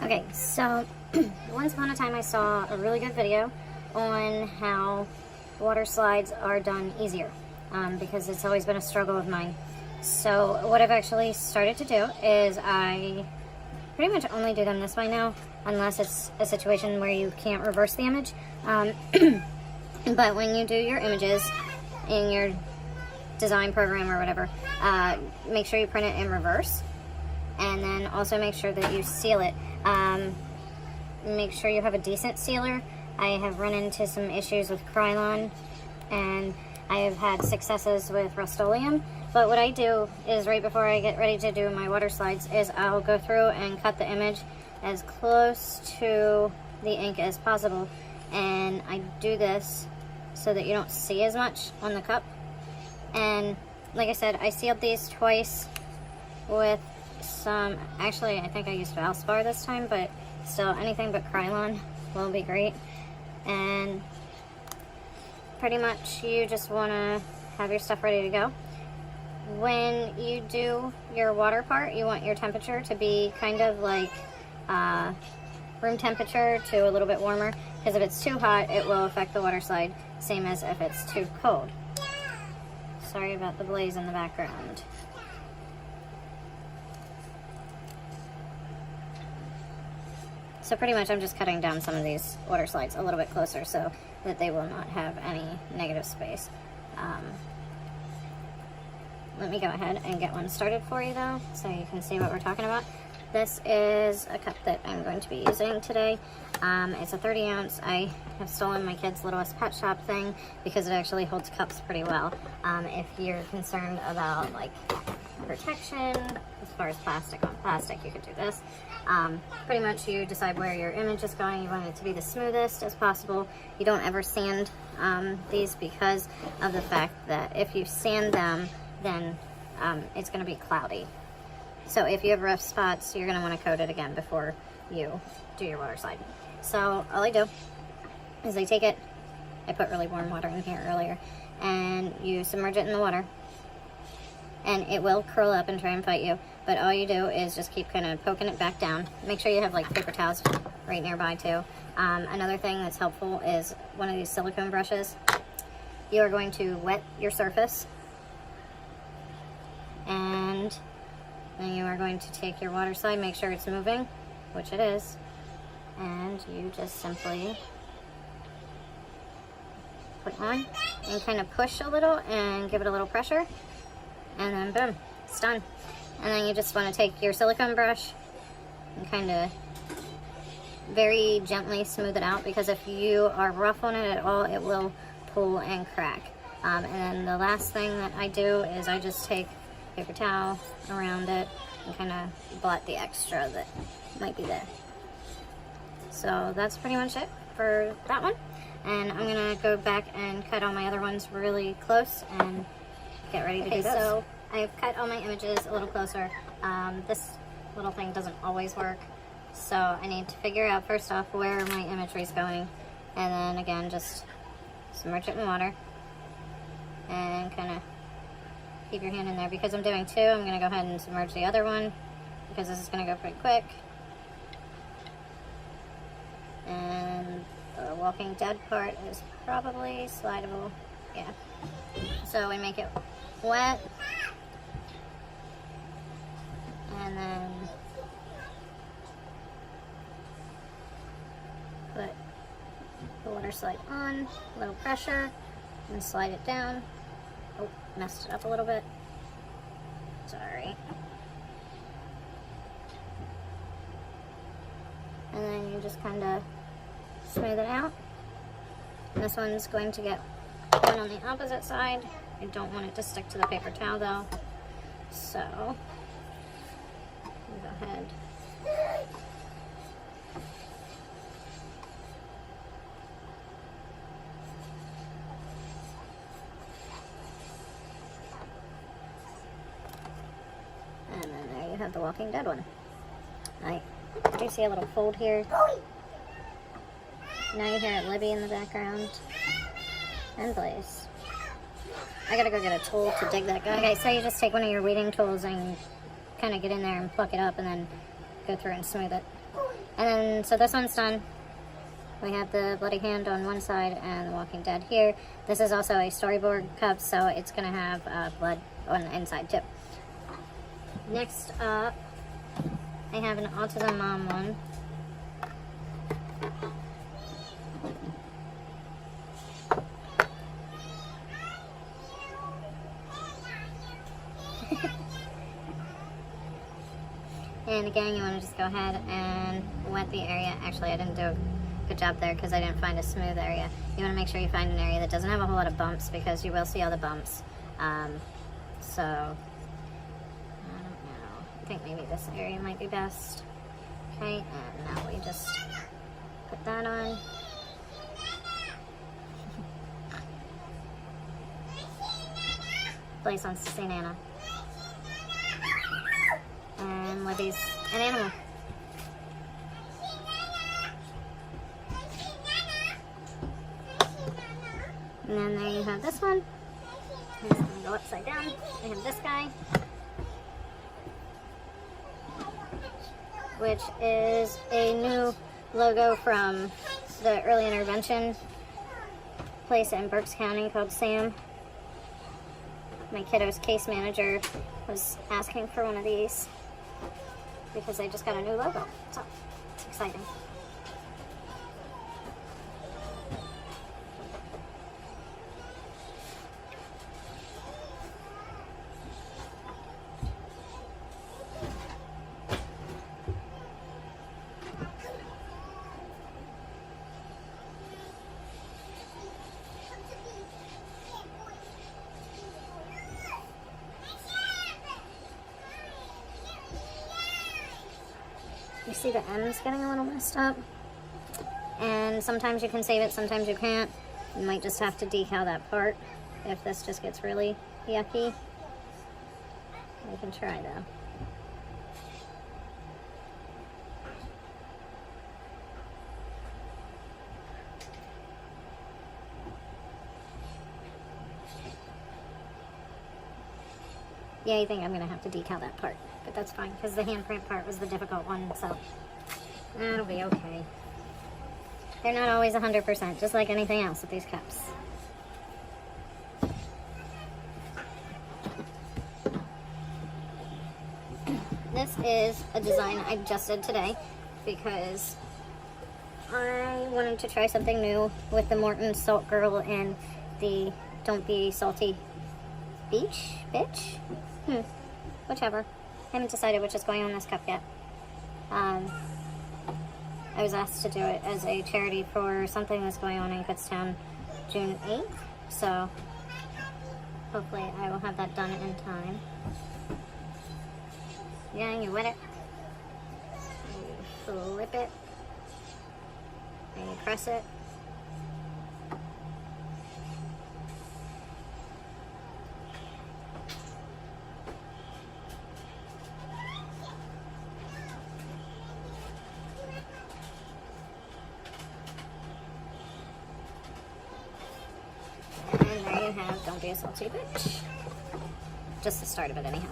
Okay, so once upon a time I saw a really good video on how water slides are done easier, because it's always been a struggle of mine. So what I've actually started to do is I pretty much only do them this way now, unless it's a situation where you can't reverse the image. But when you do your images in your design program or whatever, make sure you print it in reverse, and then also make sure that you seal it. Make sure you have a decent sealer. I have run into some issues with Krylon, and I have had successes with Rust-Oleum. But what I do is right before I get ready to do my water slides is I'll go through and cut the image as close to the ink as possible. And I do this so that you don't see as much on the cup. And like I said, I sealed these twice with some, actually I think I used Valspar this time, but still anything but Krylon will be great. And pretty much you just want to have your stuff ready to go. When you do your water part, you want your temperature to be kind of like room temperature to a little bit warmer, because if it's too hot it will affect the water slide, same as if it's too cold. Sorry about the blaze in the background. So pretty much I'm just cutting down some of these water slides a little bit closer so that they will not have any negative space. Let me go ahead and get one started for you though, so you can see what we're talking about. This is a cup that I'm going to be using today. It's a 30 ounce. I have stolen my kid's Littlest Pet Shop thing because it actually holds cups pretty well. If you're concerned about like protection, as far as plastic on plastic, you could do this. Pretty much you decide where your image is going. You want it to be the smoothest as possible. You don't ever sand these because of the fact that if you sand them, then it's going to be cloudy. So if you have rough spots, you're going to want to coat it again before you do your water slide. So all I do is I take it, I put really warm water in here earlier, and you submerge it in the water, and it will curl up and try and fight you, but all you do is just keep kind of poking it back down. Make sure you have like paper towels right nearby too. Another thing that's helpful is one of these silicone brushes. You are going to wet your surface, and then you are going to take your water slide, make sure it's moving, which it is, and you just simply put on and kind of push a little and give it a little pressure, and then boom, it's done. And then you just want to take your silicone brush and kind of very gently smooth it out, because if you are rough on it at all, it will pull and crack. And then the last thing that I do is I just take paper towel around it and kind of blot the extra that might be there. So that's pretty much it for that one. And I'm gonna go back and cut all my other ones really close and get ready to do this. So I've cut all my images a little closer. This little thing doesn't always work, so I need to figure out first off where my imagery is going, and then again just submerge it in water and kind of keep your hand in there. Because I'm doing two, I'm going to go ahead and submerge the other one because this is going to go pretty quick. And the Walking Dead part is probably slidable. Yeah. So we make it wet, and then put the water slide on, a little pressure, and slide it down. Oh, messed it up a little bit. Sorry. And then you just kind of smooth it out. And this one's going to get one on the opposite side. I don't want it to stick to the paper towel though. So, go ahead. And then there you have the Walking Dead one. I do see a little fold here. Now you hear Libby in the background. And Blaze. I gotta go get a tool to dig that guy. Okay, so you just take one of your weeding tools and kind of get in there and pluck it up, and then go through and smooth it. And then, so this one's done. We have the bloody hand on one side and the Walking Dead here. This is also a storyboard cup, so it's going to have blood on the inside too. Next up, I have an Autism Mom one. And again, you want to just go ahead and wet the area. Actually, I didn't do a good job there because I didn't find a smooth area. You want to make sure you find an area that doesn't have a whole lot of bumps, because you will see all the bumps. So, I don't know. I think maybe this area might be best. Okay, and now we just put that on. Blaze wants to see Nana. And Libby's an animal. And then there you have this one. It's going to go upside down. We have this guy, which is a new logo from the early intervention place in Berks County called SAM. My kiddo's case manager was asking for one of these because they just got a new logo. So it's exciting. You see the ends getting a little messed up, and sometimes you can save it, sometimes you can't. You might just have to decal that part if this just gets really yucky. We can try though. Yeah, I think I'm gonna have to decal that part, but that's fine because the handprint part was the difficult one, so that'll be okay. They're not always 100%, just like anything else with these cups. This is a design I just did today because I wanted to try something new with the Morton Salt Girl and the Don't Be Salty Bitch? Whichever. I haven't decided which is going on this cup yet. I was asked to do it as a charity for something that's going on in Kutztown June 8th, so hopefully I will have that done in time. Yeah, you wet it, you flip it, and you press it. And there you have Don't Be a Salty Bitch. Just the start of it anyhow.